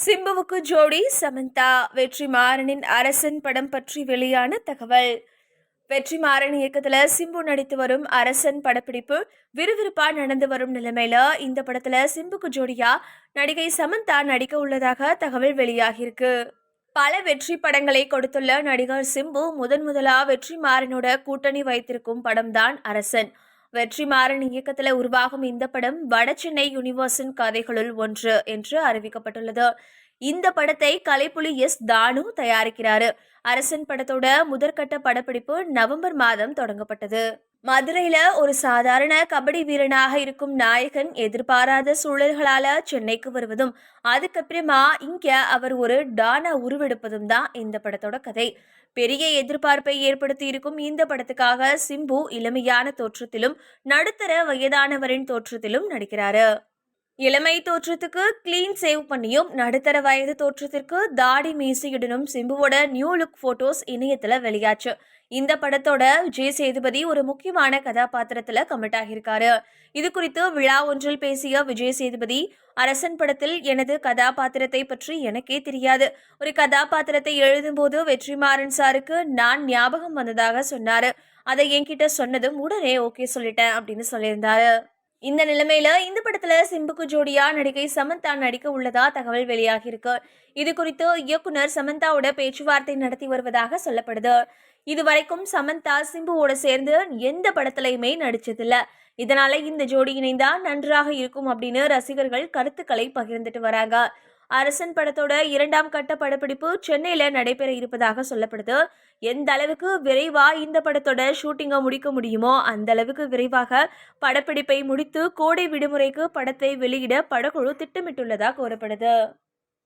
சிம்புவுக்கு ஜோடி சமந்தா. வெற்றிமாறனின் அரசன் படம் பற்றி வெளியான தகவல். வெற்றிமாறன் இயக்கத்துல சிம்பு நடித்து வரும் அரசன் படப்பிடிப்பு விறுவிறுப்பா நடந்து வரும் நிலைமையில இந்த படத்துல சிம்புக்கு ஜோடியா நடிகை சமந்தா நடிக்க உள்ளதாக தகவல் வெளியாகியிருக்கு. பல வெற்றி படங்களை கொடுத்துள்ள நடிகர் சிம்பு முதலா வெற்றிமாறனோட கூட்டணி வைத்திருக்கும் படம்தான் அரசன். வெற்றிமாறன் இயக்கத்தில் உருவாகும் இந்த படம் வடசென்னை யூனிவர்சின் கதைகளுள் ஒன்று என்று அறிவிக்கப்பட்டுள்ளது. இந்த படத்தை கலைப்புலி தானு தயாரிக்கிறாரு. அரசன் படத்தோட முதற்கட்ட படப்பிடிப்பு நவம்பர் மாதம் தொடங்கப்பட்டது. மதுரையில ஒரு சாதாரண கபடி வீரனாக இருக்கும் நாயகன் எதிர்பாராத சூழல்களால சென்னைக்கு வருவதும் அதுக்கப்புறமா இங்க அவர் ஒரு டானா உருவெடுப்பதும் தான் இந்த படத்தோட கதை. பெரிய எதிர்பார்ப்பை ஏற்படுத்தி இருக்கும் இந்த படத்துக்காக சிம்பு இளமையான தோற்றத்திலும் நடுத்தர வயதானவரின் தோற்றத்திலும் நடிக்கிறாரு. இளமை தோற்றத்துக்கு கிளீன் சேவ் பண்ணியும் நடுத்தர வயது தோற்றத்திற்கு தாடி மீசையுடனும் சிம்புவோட நியூ லுக் போட்டோஸ் இணையத்துல வெளியாச்சு. இந்த படத்தோட விஜய் சேதுபதி ஒரு முக்கியமான கதாபாத்திரத்துல கமிட் ஆகியிருக்காரு. இது குறித்து விழா ஒன்றில் பேசிய விஜய் சேதுபதி, அரசன் படத்தில் எனது கதாபாத்திரத்தை பற்றி எனக்கே தெரியாது. ஒரு கதாபாத்திரத்தை எழுதும் போது வெற்றிமாறன் சாருக்கு நான் ஞாபகம் வந்ததாக சொன்னாரு. அதை என்கிட்ட சொன்னதும் உடனே ஓகே சொல்லிட்டேன் அப்படின்னு சொல்லியிருந்தாரு. இந்த நிலைமையில இந்த படத்துல சிம்புக்கு ஜோடியா நடிகை சமந்தா நடிக்க உள்ளதா தகவல் வெளியாகி இருக்கு. இது குறித்து இயக்குனர் சமந்தாவோட பேச்சுவார்த்தை நடத்தி வருவதாக சொல்லப்படுது. இதுவரைக்கும் சமந்தா சிம்புவோட சேர்ந்து எந்த படத்திலையுமே நடிச்சதில்ல. இதனால இந்த ஜோடி இணைந்தா நன்றாக இருக்கும் அப்படின்னு ரசிகர்கள் கருத்துக்களை பகிர்ந்துட்டு வராங்க. அரசன் படத்தோட 2ஆம் கட்ட படப்பிடிப்பு சென்னையில நடைபெற இருப்பதாக சொல்லப்படுது. எந்த அளவுக்கு விரைவா இந்த படத்தோட ஷூட்டிங்கை முடிக்க முடியுமோ அந்த அளவுக்கு விரைவாக படப்பிடிப்பை முடித்து கோடை விடுமுறைக்கு படத்தை வெளியிட படக்குழு திட்டமிட்டுள்ளதாக கூறப்படுது.